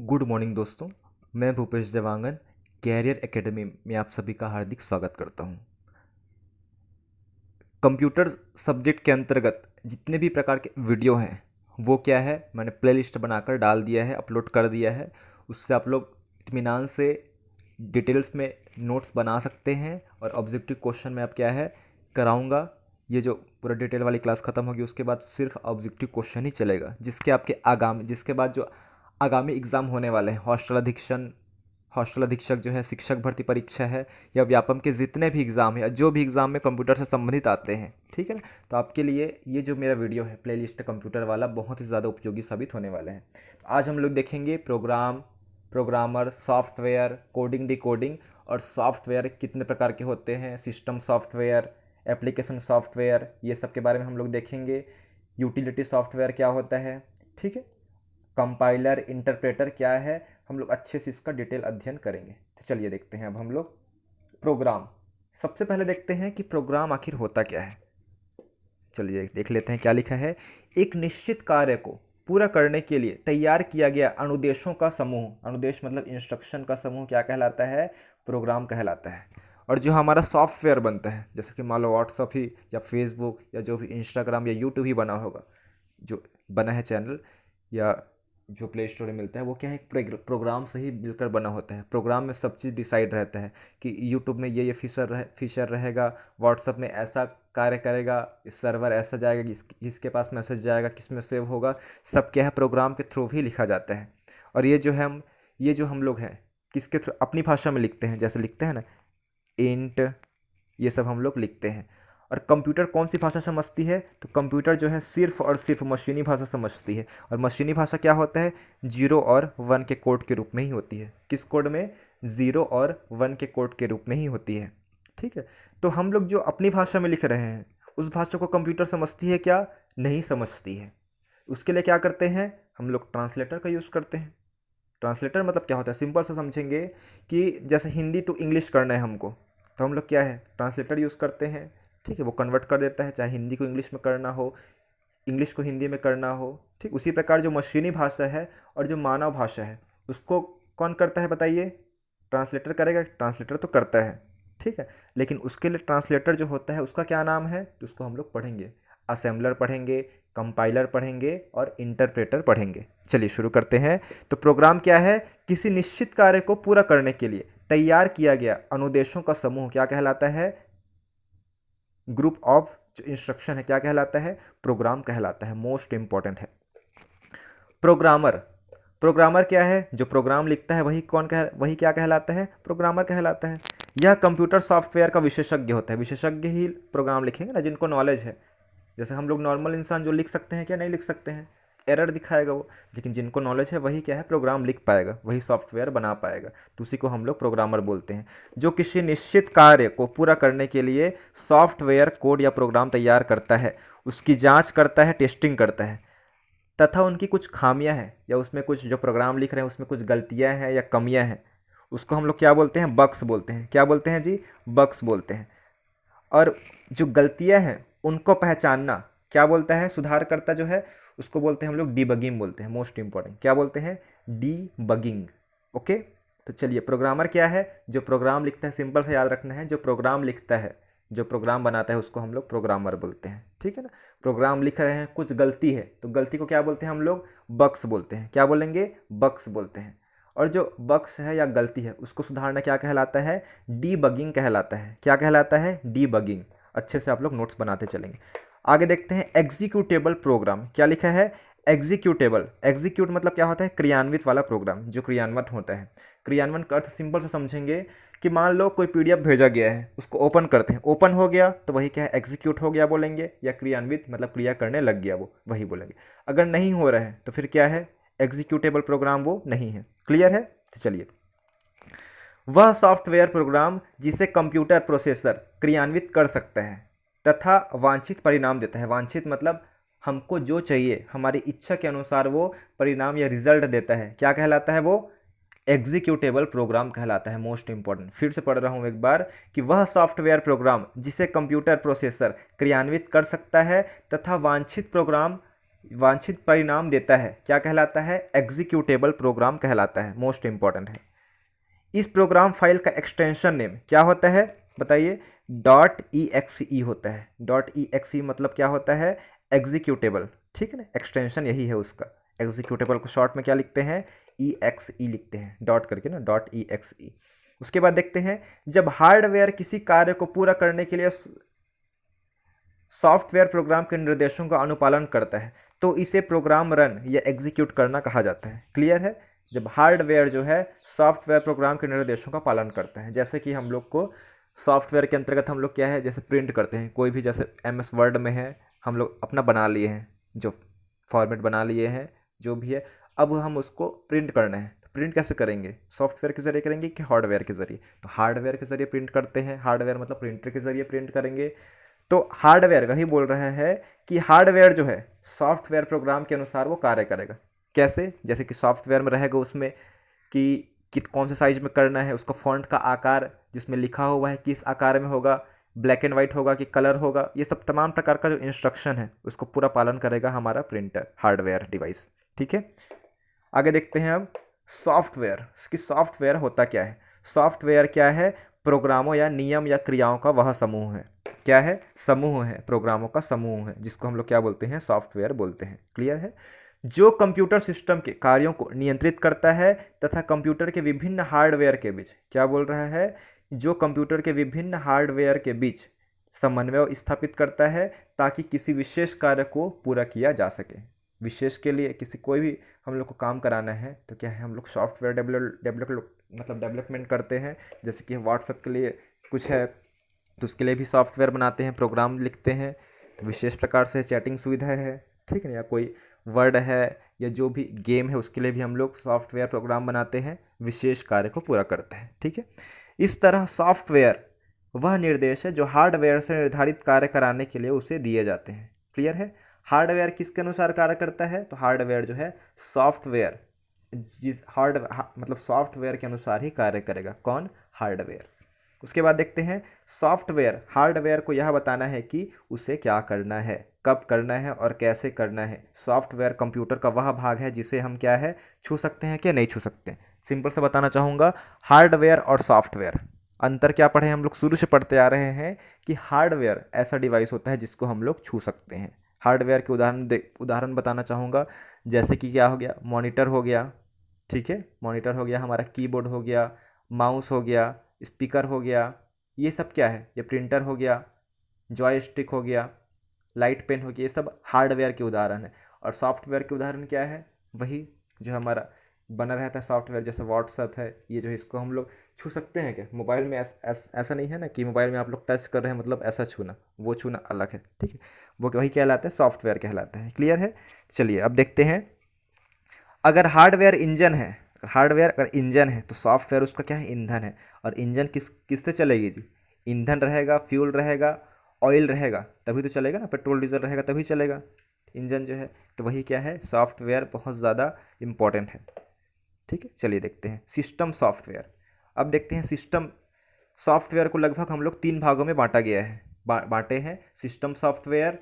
Good morning दोस्तों। मैं Bhupesh Dewangan career academy में आप सभी का हार्दिक स्वागत करता हूं। कंप्यूटर सब्जेक्ट के अंतर्गत जितने भी प्रकार के वीडियो हैं वो क्या है, मैंने प्लेलिस्ट बनाकर डाल दिया है, अपलोड कर दिया है। उससे आप लोग इत्मीनान से डिटेल्स में नोट्स बना सकते हैं और ऑब्जेक्टिव क्वेश्चन में आप क्या है कराऊंगा। ये जो पूरा डिटेल वाली क्लास ख़त्म होगी उसके बाद सिर्फ ऑब्जेक्टिव क्वेश्चन ही चलेगा, जिसके बाद जो आगामी एग्ज़ाम होने वाले हैं, हॉस्टल अधीक्षक जो है, शिक्षक भर्ती परीक्षा है, या व्यापम के जितने भी एग्ज़ाम है या जो भी एग्ज़ाम में कंप्यूटर से संबंधित आते हैं, ठीक है ना। तो आपके लिए ये जो मेरा वीडियो है प्लेलिस्ट कंप्यूटर वाला बहुत ही ज़्यादा उपयोगी साबित होने वाले हैं। तो आज हम लोग देखेंगे प्रोग्रामर, सॉफ्टवेयर, कोडिंग, डिकोडिंग और सॉफ्टवेयर कितने प्रकार के होते हैं, सिस्टम सॉफ्टवेयर, एप्लीकेशन सॉफ्टवेयर, ये सब के बारे में हम लोग देखेंगे। यूटिलिटी सॉफ्टवेयर क्या होता है, ठीक है, कंपाइलर, इंटरप्रेटर क्या है, हम लोग अच्छे से इसका डिटेल अध्ययन करेंगे। तो चलिए देखते हैं अब हम लोग प्रोग्राम। सबसे पहले देखते हैं कि प्रोग्राम आखिर होता क्या है। चलिए देख लेते हैं क्या लिखा है। एक निश्चित कार्य को पूरा करने के लिए तैयार किया गया अनुदेशों का समूह, अनुदेश मतलब इंस्ट्रक्शन का समूह क्या कहलाता है, प्रोग्राम कहलाता है। और जो हमारा सॉफ्टवेयर बनता है, जैसे कि मान लो व्हाट्सअप ही या फेसबुक या जो भी इंस्टाग्राम या यूट्यूब ही बना होगा, जो बना है चैनल या जो प्ले स्टोर में मिलता है, वो क्या है, एक प्रोग्राम से ही मिलकर बना होता है। प्रोग्राम में सब चीज़ डिसाइड रहता है कि यूट्यूब में ये फीचर रहेगा, व्हाट्सअप में ऐसा कार्य करेगा, इस सर्वर ऐसा जाएगा, किसके पास मैसेज जाएगा, किस में सेव होगा, सब क्या है प्रोग्राम के थ्रू ही लिखा जाता है। और ये जो हम लोग हैं किसके थ्रू, अपनी भाषा में लिखते हैं, जैसे लिखते हैं ना इंट, ये सब हम लोग लिखते हैं। और कंप्यूटर कौन सी भाषा समझती है, तो कंप्यूटर जो है सिर्फ और सिर्फ मशीनी भाषा समझती है। और मशीनी भाषा क्या होता है, 0 और 1 के कोड के रूप में ही होती है। किस कोड में, 0 और 1 के कोड के रूप में ही होती है, ठीक है। तो हम लोग जो अपनी भाषा में लिख रहे हैं उस भाषा को कंप्यूटर समझती है क्या, नहीं समझती है। उसके लिए क्या करते हैं, हम लोग ट्रांसलेटर का यूज़ करते हैं। ट्रांसलेटर मतलब क्या होता है, सिंपल से समझेंगे कि जैसे हिंदी टू इंग्लिश करना है हमको, तो हम लोग क्या है ट्रांसलेटर यूज़ करते हैं, ठीक है। वो कन्वर्ट कर देता है, चाहे हिंदी को इंग्लिश में करना हो, इंग्लिश को हिंदी में करना हो, ठीक। उसी प्रकार जो मशीनी भाषा है और जो मानव भाषा है उसको कौन करता है बताइए, ट्रांसलेटर करेगा, ट्रांसलेटर तो करता है, ठीक है। लेकिन उसके लिए ट्रांसलेटर जो होता है उसका क्या नाम है, तो उसको हम लोग पढ़ेंगे, असेंबलर पढ़ेंगे, कंपाइलर पढ़ेंगे और इंटरप्रेटर पढ़ेंगे। चलिए शुरू करते हैं। तो प्रोग्राम क्या है, किसी निश्चित कार्य को पूरा करने के लिए तैयार किया गया अनुदेशों का समूह क्या कहलाता है, ग्रुप ऑफ जो इंस्ट्रक्शन है क्या कहलाता है, प्रोग्राम कहलाता है। मोस्ट इंपॉर्टेंट है। प्रोग्रामर, प्रोग्रामर क्या है, जो प्रोग्राम लिखता है वही क्या कहलाता है, प्रोग्रामर कहलाता है। यह कंप्यूटर सॉफ्टवेयर का विशेषज्ञ होता है। विशेषज्ञ ही प्रोग्राम लिखेंगे ना, जिनको नॉलेज है। जैसे हम लोग नॉर्मल इंसान जो लिख सकते हैं क्या, नहीं लिख सकते हैं, एरर दिखाएगा वो। लेकिन जिनको नॉलेज है वही क्या है प्रोग्राम लिख पाएगा, वही सॉफ्टवेयर बना पाएगा। तो उसी को हम लोग प्रोग्रामर बोलते हैं। जो किसी निश्चित कार्य को पूरा करने के लिए सॉफ्टवेयर कोड या प्रोग्राम तैयार करता है, उसकी जांच करता है, टेस्टिंग करता है, तथा उनकी कुछ खामियां हैं या उसमें कुछ जो प्रोग्राम लिख रहे हैं उसमें कुछ गलतियां हैं या कमियां हैं, उसको हम लोग क्या बोलते हैं, बग्स बोलते हैं। क्या बोलते हैं जी, बग्स बोलते हैं। और जो गलतियां हैं उनको पहचानना क्या बोलता है, सुधारकर्ता जो है उसको बोलते हैं हम लोग डीबगिंग बोलते हैं। मोस्ट इंपॉर्टेंट क्या बोलते हैं, डीबगिंग। ओके। तो चलिए प्रोग्रामर क्या है, जो प्रोग्राम लिखता है, सिंपल से याद रखना है, जो प्रोग्राम लिखता है, जो प्रोग्राम बनाता है उसको हम लोग प्रोग्रामर बोलते हैं, ठीक है ना। प्रोग्राम लिख रहे हैं, कुछ गलती है तो गलती को क्या बोलते हैं हम लोग, बग्स बोलते हैं। क्या बोलेंगे, बग्स बोलते हैं। और जो बग्स है या गलती है उसको सुधारना क्या कहलाता है, डीबगिंग कहलाता है। क्या कहलाता है, डीबगिंग। अच्छे से आप लोग नोट्स बनाते चलेंगे। आगे देखते हैं एग्जीक्यूटेबल प्रोग्राम। क्या लिखा है, एग्जीक्यूटेबल। एग्जीक्यूट मतलब क्या होता है, क्रियान्वित वाला प्रोग्राम, जो क्रियान्वित होता है। क्रियान्वयन का अर्थ सिंपल से समझेंगे कि मान लो कोई पीडीएफ भेजा गया है, उसको ओपन करते हैं, ओपन हो गया तो वही क्या है, एग्जीक्यूट हो गया बोलेंगे, या क्रियान्वित मतलब क्रिया करने लग गया वो, वही बोलेंगे। अगर नहीं हो रहा है तो फिर क्या है, एग्जीक्यूटेबल प्रोग्राम वो नहीं है। क्लियर है। तो चलिए, वह सॉफ्टवेयर प्रोग्राम जिसे कंप्यूटर प्रोसेसर क्रियान्वित कर सकता है तथा वांछित परिणाम देता है। वांछित मतलब हमको जो चाहिए, हमारी इच्छा के अनुसार वो परिणाम या रिजल्ट देता है, क्या कहलाता है वो, एग्जीक्यूटेबल प्रोग्राम कहलाता है। मोस्ट इंपॉर्टेंट, फिर से पढ़ रहा हूँ एक बार कि वह सॉफ्टवेयर प्रोग्राम जिसे कंप्यूटर प्रोसेसर क्रियान्वित कर सकता है तथा वांछित परिणाम वांछित परिणाम देता है, क्या कहलाता है? एग्जीक्यूटेबल प्रोग्राम कहलाता है, मोस्ट इंपॉर्टेंट है। इस प्रोग्राम फाइल का एक्सटेंशन नेम क्या होता है बताइए? .exe होता है। .exe मतलब क्या होता है? एग्जीक्यूटेबल, ठीक है ना, एक्सटेंशन यही है उसका। एग्जीक्यूटेबल को शॉर्ट में क्या लिखते हैं? exe लिखते हैं, डॉट करके ना, .exe। उसके बाद देखते हैं, जब हार्डवेयर किसी कार्य को पूरा करने के लिए सॉफ्टवेयर प्रोग्राम के निर्देशों का अनुपालन करता है तो इसे प्रोग्राम रन या एग्जीक्यूट करना कहा जाता है। क्लियर है? जब हार्डवेयर जो है सॉफ्टवेयर प्रोग्राम के निर्देशों का पालन करता है, जैसे कि हम लोग को सॉफ्टवेयर के अंतर्गत हम लोग क्या है, जैसे प्रिंट करते हैं कोई भी, जैसे MS वर्ड में है, हम लोग अपना बना लिए हैं, जो फॉर्मेट बना लिए हैं जो भी है, अब हम उसको प्रिंट करना है। तो प्रिंट कैसे करेंगे? सॉफ्टवेयर के जरिए करेंगे कि हार्डवेयर के जरिए? तो हार्डवेयर के जरिए प्रिंट करते हैं, हार्डवेयर मतलब प्रिंटर के जरिए प्रिंट करेंगे। तो हार्डवेयर वही बोल रहा है कि हार्डवेयर जो है सॉफ्टवेयर प्रोग्राम के अनुसार वो कार्य करेगा। कैसे? जैसे कि सॉफ्टवेयर में रहेगा उसमें कि कौन से साइज में करना है, उसका फॉन्ट का आकार जिसमें लिखा हुआ है किस आकार में होगा, ब्लैक एंड वाइट होगा कि कलर होगा, ये सब तमाम प्रकार का जो इंस्ट्रक्शन है उसको पूरा पालन करेगा हमारा प्रिंटर, हार्डवेयर डिवाइस। ठीक है, आगे देखते हैं अब सॉफ्टवेयर। कि सॉफ्टवेयर होता क्या है? सॉफ्टवेयर क्या है? प्रोग्रामों या नियम या क्रियाओं का वह समूह है। क्या है? समूह है, प्रोग्रामों का समूह है, जिसको हम लोग क्या बोलते हैं? सॉफ्टवेयर बोलते हैं। क्लियर है? जो कंप्यूटर सिस्टम के कार्यों को नियंत्रित करता है तथा कंप्यूटर के विभिन्न हार्डवेयर के बीच, क्या बोल रहा है? जो कंप्यूटर के विभिन्न हार्डवेयर के बीच समन्वय स्थापित करता है ताकि किसी विशेष कार्य को पूरा किया जा सके। विशेष के लिए किसी कोई भी हम लोग को काम कराना है तो क्या है, हम लोग सॉफ्टवेयर डेवलपमेंट करते हैं। जैसे कि व्हाट्सएप के लिए कुछ है तो उसके लिए भी सॉफ्टवेयर बनाते हैं, प्रोग्राम लिखते हैं। तो विशेष प्रकार से चैटिंग सुविधा है, ठीक है ना, या कोई वर्ड है या जो भी गेम है उसके लिए भी हम लोग सॉफ्टवेयर प्रोग्राम बनाते हैं, विशेष कार्य को पूरा करते हैं। ठीक है, इस तरह सॉफ्टवेयर वह निर्देश है जो हार्डवेयर से निर्धारित कार्य कराने के लिए उसे दिए जाते हैं। क्लियर है? हार्डवेयर किसके अनुसार कार्य करता है? तो हार्डवेयर जो है सॉफ्टवेयर, मतलब सॉफ्टवेयर के अनुसार ही कार्य करेगा। कौन? हार्डवेयर। उसके बाद देखते हैं सॉफ्टवेयर हार्डवेयर को यह बताना है कि उसे क्या करना है, कब करना है और कैसे करना है। सॉफ्टवेयर कंप्यूटर का वह भाग है जिसे हम क्या है, छू सकते हैं कि नहीं छू सकते। सिंपल से बताना चाहूँगा, हार्डवेयर और सॉफ्टवेयर अंतर क्या पढ़े हम लोग, शुरू से पढ़ते आ रहे हैं कि हार्डवेयर ऐसा डिवाइस होता है जिसको हम लोग छू सकते हैं। हार्डवेयर के उदाहरण बताना चाहूँगा, जैसे कि क्या हो गया, मॉनिटर हो गया, ठीक है, मॉनिटर हो गया, हमारा कीबोर्ड हो गया, माउस हो गया, स्पीकर हो गया, ये सब क्या है, ये प्रिंटर हो गया, जॉयस्टिक हो गया, लाइट पेन हो गया, ये सब हार्डवेयर के उदाहरण है। और सॉफ्टवेयर के उदाहरण क्या है? वही जो हमारा बना रहता है सॉफ्टवेयर, जैसे व्हाट्सअप है, ये जो है इसको हम लोग छू सकते हैं क्या? मोबाइल में ऐसा नहीं है ना कि मोबाइल में आप लोग टच कर रहे हैं मतलब ऐसा छूना, वो छूना अलग है। ठीक है, वो वही कहलाता है, सॉफ्टवेयर कहलाता है। क्लियर है? चलिए अब देखते हैं, अगर हार्डवेयर इंजन है, हार्डवेयर अगर इंजन है तो सॉफ्टवेयर उसका क्या है? ईंधन है। और इंजन किससे चलेगी जी? ईंधन रहेगा, फ्यूल रहेगा, ऑयल रहेगा तभी तो चलेगा ना, पेट्रोल डीजल रहेगा तभी चलेगा इंजन जो है। तो वही क्या है, सॉफ्टवेयर बहुत ज़्यादा इम्पॉर्टेंट है। ठीक है, चलिए देखते हैं सिस्टम सॉफ्टवेयर। अब देखते हैं सिस्टम सॉफ्टवेयर को लगभग हम लोग 3 भागों में बांटा गया है, बांटे हैं, सिस्टम सॉफ्टवेयर,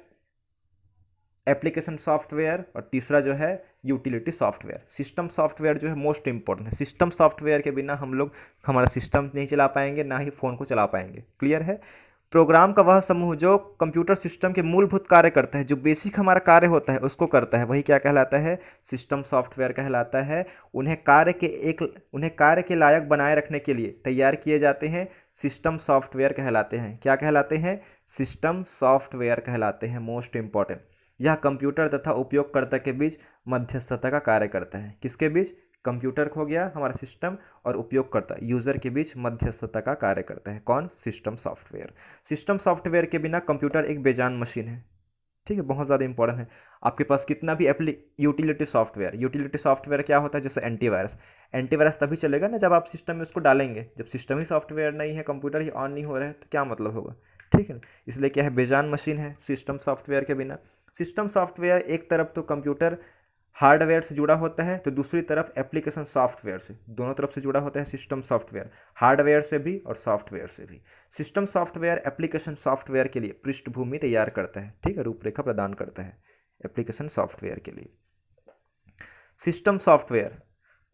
एप्लीकेशन सॉफ्टवेयर और तीसरा जो है यूटिलिटी सॉफ्टवेयर। सिस्टम सॉफ्टवेयर जो है मोस्ट इंपॉर्टेंट है। सिस्टम सॉफ्टवेयर के बिना हम लोग हमारा सिस्टम नहीं चला पाएंगे, ना ही फ़ोन को चला पाएंगे। क्लियर है? प्रोग्राम का वह समूह जो कंप्यूटर सिस्टम के मूलभूत कार्य करता है, जो बेसिक हमारा कार्य होता है उसको करता है, वही क्या कहलाता है? सिस्टम सॉफ्टवेयर कहलाता है। उन्हें कार्य के लायक बनाए रखने के लिए तैयार किए जाते हैं, सिस्टम सॉफ्टवेयर कहलाते हैं। क्या कहलाते हैं? सिस्टम सॉफ्टवेयर कहलाते हैं, मोस्ट इंपॉर्टेंट। यह कंप्यूटर तथा उपयोगकर्ता के बीच मध्यस्थता का कार्य करता है। किसके बीच? कंप्यूटर हो गया हमारा सिस्टम और उपयोगकर्ता यूज़र के बीच मध्यस्थता का कार्य करता है। कौन? System software. सिस्टम सॉफ्टवेयर के बिना कंप्यूटर एक बेजान मशीन है। ठीक है, बहुत ज़्यादा इंपॉर्टेंट है। आपके पास कितना भी यूटिलिटी सॉफ्टवेयर क्या होता है? जैसे एंटीवायरस, एंटीवायरस तभी चलेगा ना जब आप सिस्टम में उसको डालेंगे। जब सिस्टम ही सॉफ्टवेयर नहीं है, कंप्यूटर ही ऑन नहीं हो रहा है, तो क्या मतलब होगा? ठीक है ना, इसलिए क्या है, बेजान मशीन है सिस्टम सॉफ्टवेयर के बिना। सिस्टम सॉफ्टवेयर एक तरफ तो कंप्यूटर हार्डवेयर से जुड़ा होता है तो दूसरी तरफ एप्लीकेशन सॉफ्टवेयर से, दोनों तरफ से जुड़ा होता है सिस्टम सॉफ्टवेयर, हार्डवेयर से भी और सॉफ्टवेयर से भी। सिस्टम सॉफ्टवेयर एप्लीकेशन सॉफ्टवेयर के लिए पृष्ठभूमि तैयार करता है, ठीक है, रूपरेखा प्रदान करता है। एप्लीकेशन सॉफ्टवेयर के लिए। सिस्टम सॉफ्टवेयर,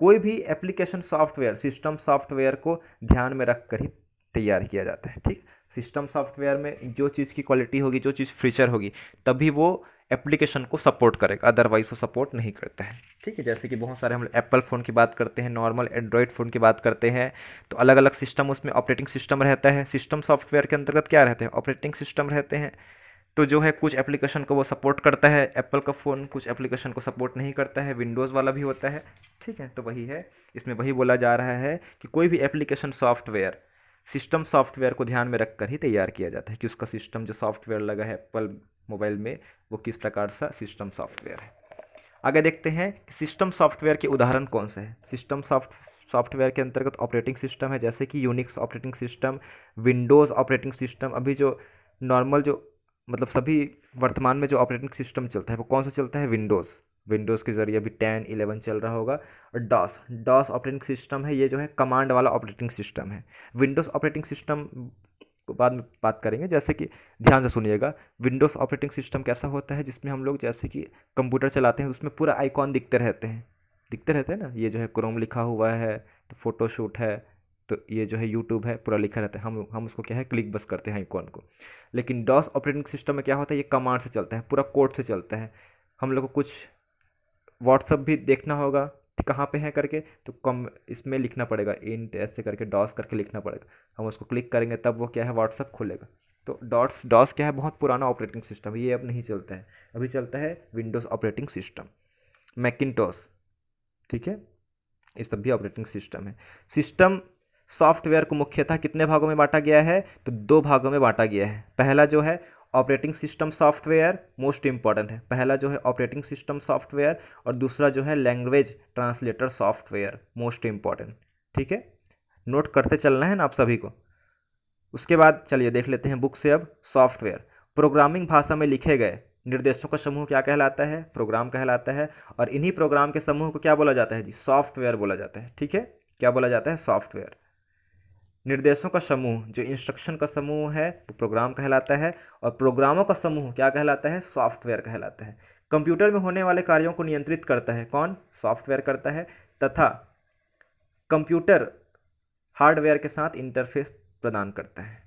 कोई भी एप्लीकेशन सॉफ्टवेयर सिस्टम सॉफ्टवेयर को ध्यान में रख कर ही तैयार किया जाता है। ठीक, सिस्टम सॉफ्टवेयर में जो चीज़ की क्वालिटी होगी, जो चीज़ फीचर होगी, तभी वो एप्लीकेशन को सपोर्ट करेगा, अदरवाइज वो सपोर्ट नहीं करता है। ठीक है, जैसे कि बहुत सारे हम एप्पल फ़ोन की बात करते हैं, नॉर्मल एंड्रॉयड फ़ोन की बात करते हैं, तो अलग अलग सिस्टम, उसमें ऑपरेटिंग सिस्टम रहता है। सिस्टम सॉफ्टवेयर के अंतर्गत क्या रहते हैं? ऑपरेटिंग सिस्टम रहते हैं। तो जो है कुछ एप्लीकेशन को वो सपोर्ट करता है एप्पल का फ़ोन, कुछ एप्लीकेशन को सपोर्ट नहीं करता है, विंडोज़ वाला भी होता है। ठीक है, तो वही है, इसमें वही बोला जा रहा है कि कोई भी एप्लीकेशन सॉफ्टवेयर सिस्टम सॉफ्टवेयर को ध्यान में रखकर ही तैयार किया जाता है कि उसका सिस्टम जो सॉफ्टवेयर लगा है एप्पल मोबाइल में वो किस प्रकार सा सिस्टम सॉफ्टवेयर है। आगे देखते हैं कि सिस्टम सॉफ्टवेयर के उदाहरण कौन से हैं। सिस्टम सॉफ्टवेयर के अंतर्गत ऑपरेटिंग सिस्टम है, जैसे कि Unix operating system, Windows operating system. अभी जो नॉर्मल जो मतलब सभी वर्तमान में जो ऑपरेटिंग सिस्टम चलता है वो कौन सा चलता है? विंडोज़। विंडोज़ के ज़रिए अभी 10, 11 चल रहा होगा। और डॉस, डॉस ऑपरेटिंग सिस्टम है, ये जो है कमांड वाला ऑपरेटिंग सिस्टम है। विंडोज़ ऑपरेटिंग सिस्टम को बाद में बात करेंगे। जैसे कि ध्यान से सुनिएगा, विंडोज़ ऑपरेटिंग सिस्टम कैसा होता है जिसमें हम लोग जैसे कि कंप्यूटर चलाते हैं, उसमें पूरा आइकॉन दिखते रहते हैं, दिखते रहते हैं ना। ये जो है क्रोम लिखा हुआ है, तो फोटोशूट है, तो ये जो है यूट्यूब है, पूरा लिखा रहता है। हम उसको क्या है, क्लिक बस करते हैं आइकॉन को। लेकिन डॉस ऑपरेटिंग सिस्टम में क्या होता है, ये कमांड से चलता है, पूरा कोड से चलता है। हम लोग को कुछ व्हाट्सअप भी देखना होगा कहाँ पे है करके, तो कम इसमें लिखना पड़ेगा, इंट ऐसे करके डॉस करके लिखना पड़ेगा। हम उसको क्लिक करेंगे तब वो क्या है, व्हाट्सअप खुलेगा। तो डॉस क्या है, बहुत पुराना ऑपरेटिंग सिस्टम है, ये अब नहीं चलता है। अभी चलता है विंडोज़ ऑपरेटिंग सिस्टम, मैकिन्टॉश। ठीक है, ये सब भी ऑपरेटिंग सिस्टम है। सिस्टम सॉफ्टवेयर को मुख्यतः कितने भागों में बांटा गया है? तो 2 भागों में बांटा गया है। पहला जो है operating system software, most important है। पहला जो है ऑपरेटिंग सिस्टम सॉफ्टवेयर, और दूसरा जो है language translator software, most important. ठीक है, नोट करते चलना है ना आप सभी को। उसके बाद चलिए देख लेते हैं बुक से अब। सॉफ्टवेयर, प्रोग्रामिंग भाषा में लिखे गए निर्देशों का समूह क्या कहलाता है? प्रोग्राम कहलाता है। और इन्हीं प्रोग्राम के समूह को क्या बोला जाता है जी? सॉफ्टवेयर बोला जाता है। ठीक है, क्या बोला जाता है? सॉफ्टवेयर। निर्देशों का समूह, जो इंस्ट्रक्शन का समूह है वो प्रोग्राम कहलाता है, और प्रोग्रामों का समूह क्या कहलाता है? सॉफ्टवेयर कहलाता है। कंप्यूटर में होने वाले कार्यों को नियंत्रित करता है कौन? सॉफ्टवेयर करता है। तथा कंप्यूटर हार्डवेयर के साथ इंटरफेस प्रदान करता है।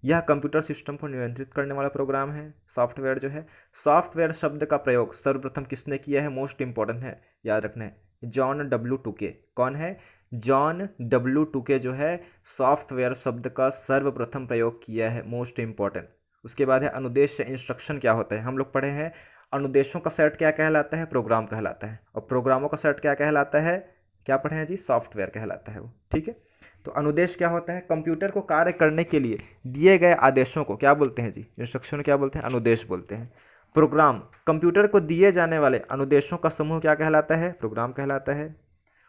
यह कंप्यूटर सिस्टम को नियंत्रित करने वाला प्रोग्राम है, सॉफ्टवेयर जो है। सॉफ्टवेयर शब्द का प्रयोग सर्वप्रथम किसने किया है? मोस्ट इंपॉर्टेंट है, याद रखना है, जॉन डब्ल्यू टुके। कौन है? जॉन डब्ल्यू टुके जो है सॉफ्टवेयर शब्द का सर्वप्रथम प्रयोग किया है, मोस्ट इंपॉर्टेंट। उसके बाद है अनुदेश या इंस्ट्रक्शन क्या होता है? हम लोग पढ़े हैं अनुदेशों का सेट क्या कहलाता है? प्रोग्राम कहलाता है। और प्रोग्रामों का सेट क्या कहलाता है? क्या पढ़े हैं जी? सॉफ्टवेयर कहलाता है वो। ठीक है, तो अनुदेश क्या होता है? कंप्यूटर को कार्य करने के लिए दिए गए आदेशों को क्या बोलते हैं जी? इंस्ट्रक्शन क्या बोलते हैं? अनुदेश बोलते हैं। प्रोग्राम, कंप्यूटर को दिए जाने वाले अनुदेशों का समूह क्या कहलाता है? प्रोग्राम कहलाता है।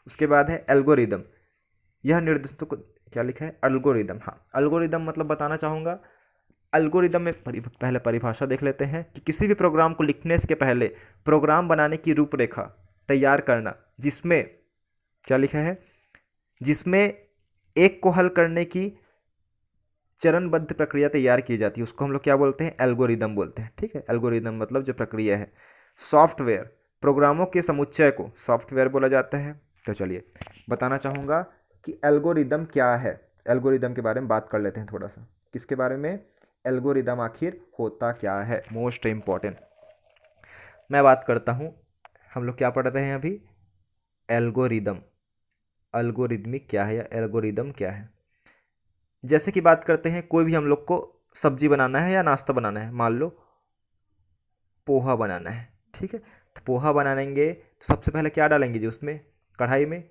उसके बाद है एल्गोरिदम, यह निर्देशों को क्या लिखा है? एल्गोरिदम। हाँ, एल्गोरिदम मतलब बताना चाहूँगा, एल्गोरिदम में पहले परिभाषा देख लेते हैं कि किसी भी प्रोग्राम को लिखने से पहले प्रोग्राम बनाने की रूपरेखा तैयार करना, जिसमें क्या लिखा है? जिसमें एक को हल करने की चरणबद्ध प्रक्रिया तैयार की जाती है, उसको हम लोग क्या बोलते हैं? एल्गोरिदम बोलते हैं। ठीक है, एल्गोरिदम मतलब जो प्रक्रिया है। सॉफ्टवेयर, प्रोग्रामों के समुच्चय को सॉफ्टवेयर बोला जाता है। तो चलिए बताना चाहूँगा कि एल्गोरिदम क्या है। एल्गोरिदम के बारे में बात कर लेते हैं थोड़ा सा। किसके बारे में? एल्गोरिदम आखिर होता क्या है, मोस्ट इम्पॉर्टेंट। मैं बात करता हूँ, हम लोग क्या पढ़ रहे हैं अभी? एल्गोरिदम। एल्गोरिदमिक क्या है या एल्गोरिदम क्या है? जैसे कि बात करते हैं, कोई भी हम लोग को सब्जी बनाना है या नाश्ता बनाना है, मान लो पोहा बनाना है। ठीक है, तो पोहा बनाएंगे तो सबसे पहले क्या डालेंगे जी उसमें? कढ़ाई में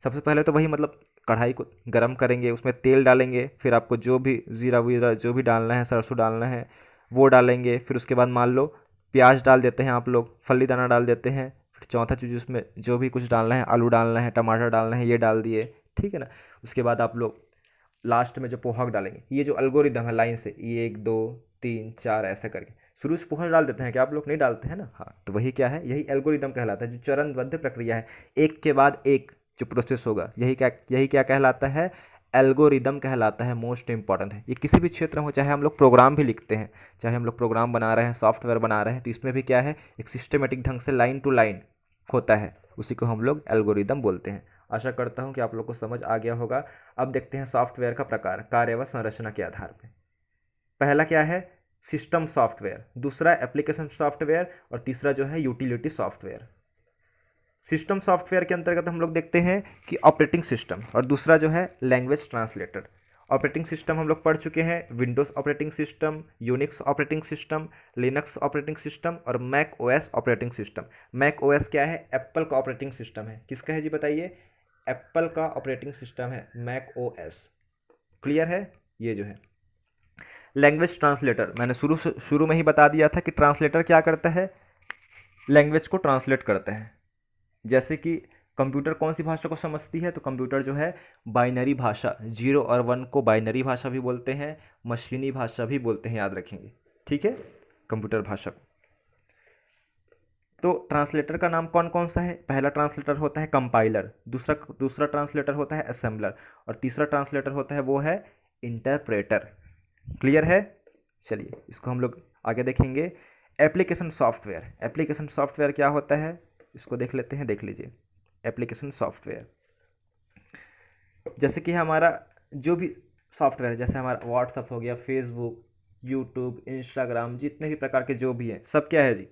सबसे पहले तो वही मतलब कढ़ाई को गरम करेंगे, उसमें तेल डालेंगे, फिर आपको जो भी जीरा वीरा जो भी डालना है, सरसों डालना है वो डालेंगे। फिर उसके बाद मान लो प्याज डाल देते हैं आप लोग, फली दाना डाल देते हैं। फिर चौथा चीज़ उसमें जो भी कुछ डालना है, आलू डालना है, टमाटर डालना है, ये डाल दिए। ठीक है ना, उसके बाद आप लोग लास्ट में जो पोहा डालेंगे, ये जो एल्गोरिदम है लाइन से, ये 1 2 3 4 ऐसा करके शुरू से पोहा डाल देते हैं क्या आप लोग? नहीं डालते हैं ना। हाँ, तो वही क्या है? यही एल्गोरिदम कहलाता है, जो चरणबद्ध प्रक्रिया है, एक के बाद एक जो प्रोसेस होगा, यही क्या कहलाता है? एल्गोरिदम कहलाता है, मोस्ट इंपॉर्टेंट है। ये किसी भी क्षेत्र में हो, चाहे हम लोग प्रोग्राम भी लिखते हैं, चाहे हम लोग प्रोग्राम बना रहे हैं, सॉफ्टवेयर बना रहे हैं, तो इसमें भी क्या है, एक सिस्टमेटिक ढंग से लाइन टू लाइन होता है, उसी को हम लोग एल्गोरिदम बोलते हैं। आशा करता हूँ कि आप लोग को समझ आ गया होगा। अब देखते हैं सॉफ्टवेयर का प्रकार कार्य व संरचना के आधार पर। पहला क्या है, सिस्टम सॉफ्टवेयर, दूसरा एप्लीकेशन सॉफ्टवेयर, और तीसरा जो है यूटिलिटी सॉफ्टवेयर। सिस्टम सॉफ्टवेयर के अंतर्गत हम लोग देखते हैं कि ऑपरेटिंग सिस्टम, और दूसरा जो है लैंग्वेज ट्रांसलेटर। ऑपरेटिंग सिस्टम हम लोग पढ़ चुके हैं, Windows operating system, Unix operating system, Linux operating system और Mac OS operating system. Mac OS क्या है, एप्पल का ऑपरेटिंग सिस्टम है। किसका है जी बताइए, एप्पल का ऑपरेटिंग सिस्टम है मैक ओएस। क्लियर है। ये जो है लैंग्वेज ट्रांसलेटर, मैंने शुरू में ही बता दिया था कि ट्रांसलेटर क्या करता है, लैंग्वेज को ट्रांसलेट करता है। जैसे कि कंप्यूटर कौन सी भाषा को समझती है, तो कंप्यूटर जो है बाइनरी भाषा, 0 और 1 को बाइनरी भाषा भी बोलते हैं, मशीनी भाषा भी बोलते हैं, याद रखेंगे, ठीक है, कंप्यूटर भाषा को। तो ट्रांसलेटर का नाम कौन कौन सा है, पहला ट्रांसलेटर होता है कंपाइलर, दूसरा ट्रांसलेटर होता है असेंबलर, और तीसरा ट्रांसलेटर होता है वो है इंटरप्रेटर। क्लियर है। चलिए इसको हम लोग आगे देखेंगे। एप्लीकेशन सॉफ्टवेयर, एप्लीकेशन सॉफ्टवेयर क्या होता है इसको देख लेते हैं, देख लीजिए। एप्लीकेशन सॉफ्टवेयर जैसे कि हमारा जो भी सॉफ्टवेयर है, जैसे हमारा व्हाट्सअप हो गया, फेसबुक, यूट्यूब, इंस्टाग्राम, जितने भी प्रकार के जो भी हैं सब क्या है जी,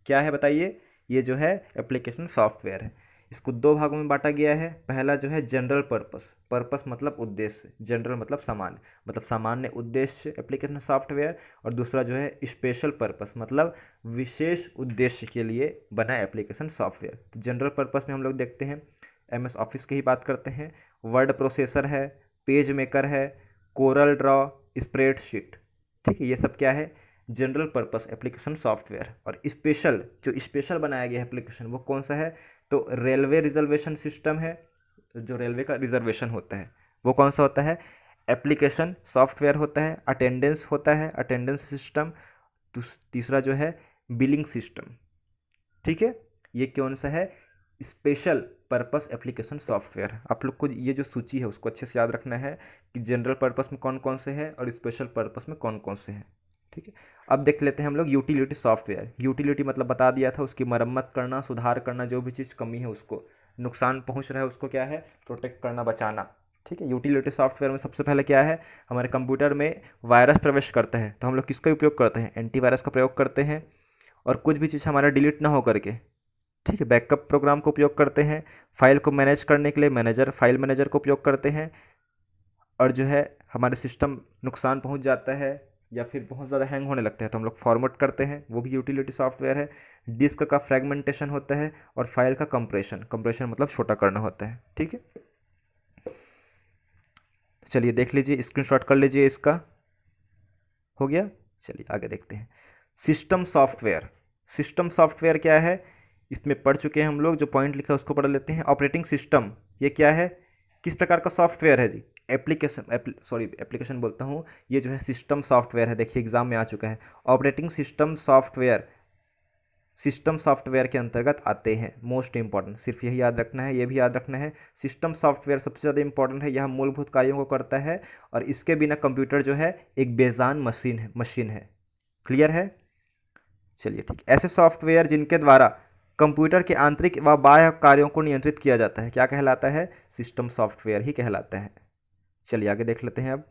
क्या है बताइए, ये जो है एप्लीकेशन सॉफ्टवेयर है। इसको दो भागों में बांटा गया है। पहला जो है जनरल पर्पस, पर्पस मतलब उद्देश्य, जनरल मतलब सामान्य, मतलब सामान्य उद्देश्य एप्लीकेशन सॉफ्टवेयर, और दूसरा जो है स्पेशल पर्पस मतलब विशेष उद्देश्य के लिए बना एप्लीकेशन सॉफ्टवेयर। तो जनरल पर्पस में हम लोग देखते हैं MS ऑफिस की ही बात करते हैं, वर्ड प्रोसेसर है, पेज मेकर है, कोरल ड्रॉ, स्प्रेडशीट, ठीक है, ये सब क्या है, जनरल पर्पस एप्लीकेशन सॉफ्टवेयर। और स्पेशल, जो स्पेशल बनाया गया एप्लीकेशन वो कौन सा है, तो रेलवे रिजर्वेशन सिस्टम है, जो रेलवे का रिजर्वेशन होता है वो कौन सा होता है, एप्लीकेशन सॉफ्टवेयर होता है। अटेंडेंस होता है, अटेंडेंस सिस्टम। तीसरा जो है बिलिंग सिस्टम, ठीक है, ये कौन सा है, स्पेशल पर्पस एप्लीकेशन सॉफ्टवेयर। आप लोग को ये जो सूची है उसको अच्छे से याद रखना है कि जनरल पर्पस में कौन कौन से हैं और स्पेशल पर्पस में कौन कौन से हैं, ठीक है। अब देख लेते हैं हम लोग यूटिलिटी सॉफ्टवेयर। यूटिलिटी मतलब बता दिया था, उसकी मरम्मत करना, सुधार करना, जो भी चीज़ कमी है उसको, नुकसान पहुंच रहा है उसको क्या है, प्रोटेक्ट करना, बचाना, ठीक है। यूटिलिटी सॉफ्टवेयर में सबसे पहले क्या है, हमारे कंप्यूटर में वायरस प्रवेश करता है तो हम लोग किसका उपयोग करते हैं, एंटीवायरस का प्रयोग करते हैं। और कुछ भी चीज़ हमारा डिलीट ना हो करके, ठीक है, बैकअप प्रोग्राम का उपयोग करते हैं। फाइल को मैनेज करने के लिए फाइल मैनेजर का उपयोग करते हैं। और जो है हमारे सिस्टम नुकसान पहुंच जाता है या फिर बहुत ज़्यादा हैंग होने लगता है तो हम लोग फॉर्मेट करते हैं, वो भी यूटिलिटी सॉफ्टवेयर है। डिस्क का फ्रेगमेंटेशन होता है और फाइल का कंप्रेशन मतलब छोटा करना होता है, ठीक है। चलिए देख लीजिए, स्क्रीनशॉट कर लीजिए, इसका हो गया। चलिए आगे देखते हैं सिस्टम सॉफ्टवेयर। सिस्टम सॉफ्टवेयर क्या है, इसमें पढ़ चुके हैं हम लोग, जो पॉइंट लिखा है उसको पढ़ लेते हैं। ऑपरेटिंग सिस्टम, ये क्या है, किस प्रकार का सॉफ्टवेयर है जी, एप्लीकेशन बोलता हूँ, ये जो है सिस्टम सॉफ्टवेयर है। देखिए एग्जाम में आ चुका है, operating system software system software के अंतर्गत आते हैं। मोस्ट इंपॉर्टेंट, सिर्फ यही याद रखना है, ये भी याद रखना है, सिस्टम सॉफ्टवेयर सबसे ज़्यादा इंपॉर्टेंट है, यह मूलभूत कार्यों को करता है और इसके बिना कंप्यूटर जो है एक बेजान मशीन है। क्लियर है। चलिए ठीक, ऐसे सॉफ्टवेयर जिनके द्वारा कंप्यूटर के आंतरिक व बाह्य कार्यों को नियंत्रित किया जाता है क्या कहलाता है, सिस्टम सॉफ्टवेयर ही कहलाता है। चलिए आगे देख लेते हैं। अब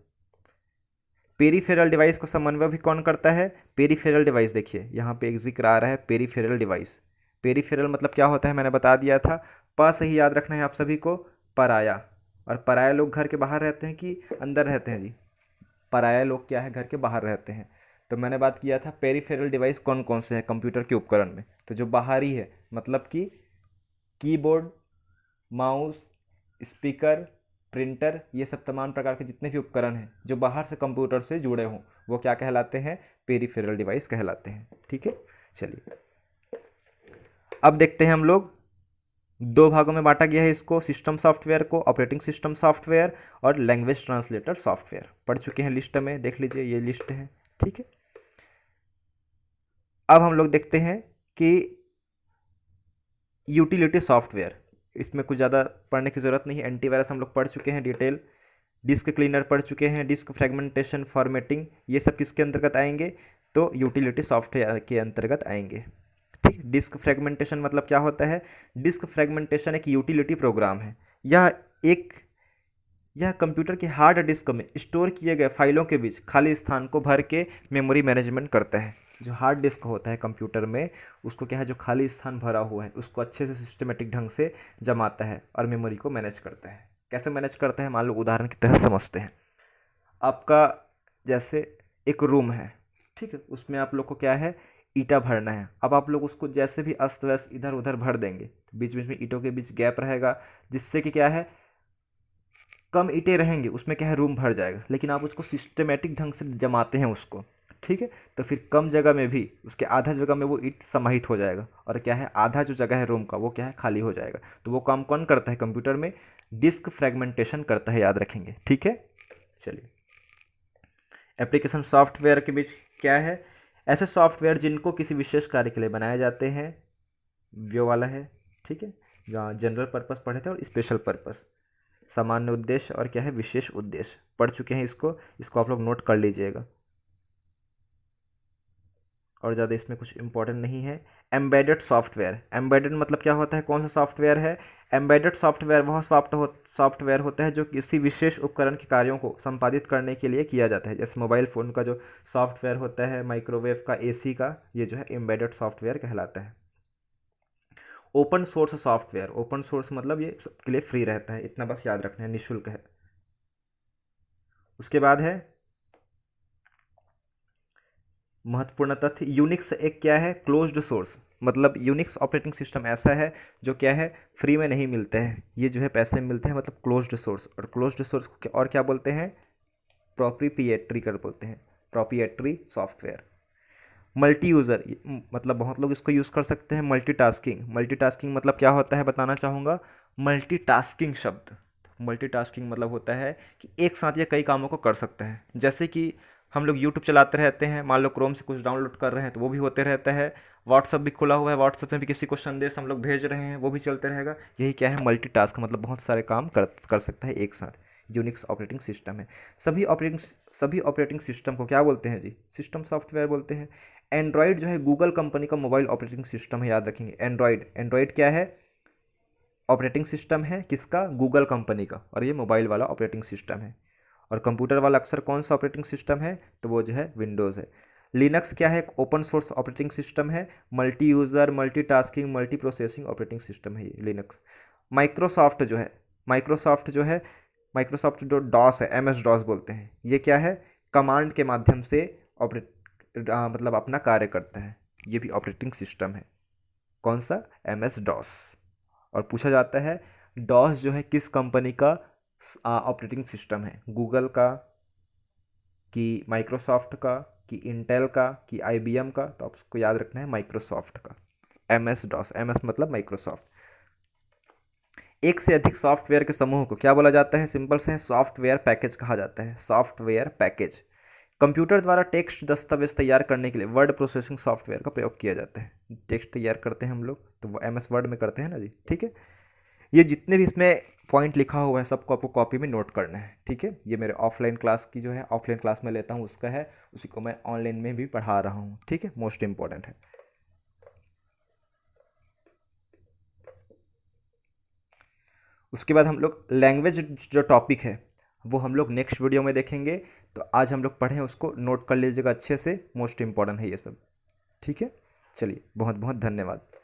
पेरीफेरल डिवाइस का समन्वय भी कौन करता है, पेरीफेरल डिवाइस, देखिए यहाँ पे एक जिक्र आ रहा है पेरीफेरल डिवाइस। पेरीफेरल मतलब क्या होता है, मैंने बता दिया था, प से ही याद रखना है आप सभी को, पराया। और पराया लोग घर के बाहर रहते हैं कि अंदर रहते हैं जी, पराया लोग क्या है, घर के बाहर रहते हैं। तो मैंने बात किया था पेरीफेरल डिवाइस कौन कौन से हैं कंप्यूटर के उपकरण में, तो जो बाहरी है मतलब कि कीबोर्ड, माउस, स्पीकर, प्रिंटर, ये सब तमाम प्रकार के जितने भी उपकरण हैं जो बाहर से कंप्यूटर से जुड़े हों वो क्या कहलाते हैं, पेरीफेरल डिवाइस कहलाते हैं, ठीक है। चलिए अब देखते हैं हम लोग, दो भागों में बांटा गया है इसको, सिस्टम सॉफ्टवेयर को, ऑपरेटिंग सिस्टम सॉफ्टवेयर और लैंग्वेज ट्रांसलेटर सॉफ्टवेयर। पढ़ चुके हैं लिस्ट में, देख लीजिए ये लिस्ट है, ठीक है। अब हम लोग देखते हैं कि यूटिलिटी सॉफ्टवेयर, इसमें कुछ ज़्यादा पढ़ने की ज़रूरत नहीं है, एंटीवायरस हम लोग पढ़ चुके हैं डिटेल। डिस्क क्लीनर पढ़ चुके हैं, डिस्क फ्रेगमेंटेशन, फॉर्मेटिंग, ये सब किसके अंतर्गत आएंगे, तो यूटिलिटी सॉफ्टवेयर के अंतर्गत आएंगे। ठीक, डिस्क फ्रेगमेंटेशन मतलब क्या होता है, डिस्क फ्रेगमेंटेशन एक यूटिलिटी प्रोग्राम है। यह कंप्यूटर के हार्ड डिस्क में स्टोर किए गए फाइलों के बीच खाली स्थान को भर के मेमोरी मैनेजमेंट करता है। जो हार्ड डिस्क होता है कंप्यूटर में, उसको क्या है, जो खाली स्थान भरा हुआ है उसको अच्छे से सिस्टमेटिक ढंग से जमाता है और मेमोरी को मैनेज करता है। कैसे मैनेज करता है, मान लो उदाहरण की तरह समझते हैं। आपका जैसे एक रूम है, ठीक है, उसमें आप लोग को क्या है, ईंटा भरना है। अब आप लोग उसको जैसे भी अस्त व्यस्त इधर उधर भर देंगे, बीच बीच में ईंटों के बीच गैप रहेगा, जिससे कि क्या है, कम ईंटें रहेंगे, उसमें क्या है, रूम भर जाएगा। लेकिन आप उसको सिस्टमेटिक ढंग से जमाते हैं उसको, ठीक है, तो फिर कम जगह में भी उसके आधा जगह में वो ईंट समाहित हो जाएगा, और क्या है, आधा जो जगह है रूम का वो क्या है, खाली हो जाएगा। तो वो काम कौन करता है कंप्यूटर में, डिस्क फ्रेगमेंटेशन करता है, याद रखेंगे। ठीक है, चलिए, एप्लीकेशन सॉफ्टवेयर के बीच क्या है, ऐसे सॉफ्टवेयर जिनको किसी विशेष कार्य के लिए बनाए जाते हैं, वो वाला है। ठीक है, जहाँ जनरल पर्पस पढ़े थे और स्पेशल पर्पस, सामान्य उद्देश्य और क्या है, विशेष उद्देश्य, पढ़ चुके हैं इसको आप लोग नोट कर लीजिएगा, और ज़्यादा इसमें कुछ इंपॉर्टेंट नहीं है। एम्बेडेड सॉफ्टवेयर, एम्बेडेड मतलब क्या होता है, कौन सा सॉफ्टवेयर है, एम्बेडेड सॉफ्टवेयर वह सॉफ्टवेयर होता है जो किसी विशेष उपकरण के कार्यों को संपादित करने के लिए किया जाता है। जैसे मोबाइल फ़ोन का जो सॉफ्टवेयर होता है, माइक्रोवेव का, एसी का, ये जो है एम्बेडेड सॉफ्टवेयर कहलाता है। Open source software, open source मतलब ये सबके लिए फ्री रहता है, इतना बस याद रखना है, निःशुल्क है। उसके बाद है महत्वपूर्ण तथ्य, यूनिक्स एक क्या है, क्लोज्ड सोर्स, मतलब यूनिक्स ऑपरेटिंग सिस्टम ऐसा है जो क्या है, फ्री में नहीं मिलते हैं, ये जो है पैसे में मिलते हैं, मतलब क्लोज्ड सोर्स। और क्लोज्ड सोर्स को और क्या बोलते हैं, प्रोप्रिएटरी कर बोलते हैं, प्रोप्रिएटरी सॉफ्टवेयर। मल्टी यूज़र मतलब बहुत लोग इसको यूज़ कर सकते हैं। मल्टीटास्किंग, मल्टीटास्किंग मतलब क्या होता है बताना चाहूँगा। मल्टीटास्किंग शब्द, मल्टीटास्किंग मतलब होता है कि एक साथ ये कई कामों को कर सकता है। जैसे कि हम लोग यूट्यूब चलाते रहते हैं, मान लो क्रोम से कुछ डाउनलोड कर रहे हैं तो वो भी होते रहता है, व्हाट्सअप भी खुला हुआ है, व्हाट्सअप में भी किसी को संदेश हम लोग भेज रहे हैं वो भी चलते रहेगा। यही क्या है, मल्टीटास्क, मतलब बहुत सारे काम कर सकता है एक साथ। यूनिक्स ऑपरेटिंग सिस्टम है। सभी ऑपरेटिंग सिस्टम को क्या बोलते हैं जी, सिस्टम सॉफ्टवेयर बोलते हैं। एंड्रॉयड जो है गूगल कंपनी का मोबाइल ऑपरेटिंग सिस्टम है, याद रखेंगे। एंड्रॉयड क्या है, ऑपरेटिंग सिस्टम है किसका, गूगल कंपनी का, और ये मोबाइल वाला ऑपरेटिंग सिस्टम है। और कंप्यूटर वाला अक्सर कौन सा ऑपरेटिंग सिस्टम है, तो वो जो है विंडोज़ है। लिनक्स क्या है, एक ओपन सोर्स ऑपरेटिंग सिस्टम है, multi user, multitasking, multi processing operating system है ये लिनक्स। माइक्रोसॉफ्ट जो है, माइक्रोसॉफ्ट जो है, माइक्रोसॉफ्ट जो डॉस है, एम एस डॉस बोलते हैं, ये क्या है, कमांड के माध्यम से मतलब अपना कार्य करता है, ये भी ऑपरेटिंग सिस्टम है। कौन सा, एम एस डॉस। और पूछा जाता है डॉस जो है किस कंपनी का ऑपरेटिंग सिस्टम है, गूगल का, कि माइक्रोसॉफ्ट का, कि इंटेल का, कि आईबीएम का, तो आपको याद रखना है माइक्रोसॉफ्ट का। M S DOS, M S मतलब माइक्रोसॉफ्ट। एक से अधिक सॉफ्टवेयर के समूह को क्या बोला जाता है, सिंपल से है, सॉफ्टवेयर पैकेज कहा जाता है, सॉफ्टवेयर पैकेज। कंप्यूटर द्वारा टेक्स्ट दस्तावेज तैयार करने के लिए वर्ड प्रोसेसिंग सॉफ्टवेयर का प्रयोग किया जाता है। टेक्स्ट तैयार करते हैं हम लोग तो वो एम एस वर्ड में करते हैं ना जी, ठीक है। ये जितने भी इसमें पॉइंट लिखा हुआ है सबको आपको कॉपी में नोट करना है, ठीक है। ये मेरे ऑफलाइन क्लास की जो है, ऑफलाइन क्लास में लेता हूँ उसका है, उसी को मैं ऑनलाइन में भी पढ़ा रहा हूँ, ठीक है, मोस्ट इंपॉर्टेंट है। उसके बाद हम लोग लैंग्वेज जो टॉपिक है वो हम लोग नेक्स्ट वीडियो में देखेंगे। तो आज हम लोग पढ़ें उसको नोट कर लीजिएगा अच्छे से, मोस्ट इंपॉर्टेंट है ये सब, ठीक है। चलिए, बहुत बहुत धन्यवाद।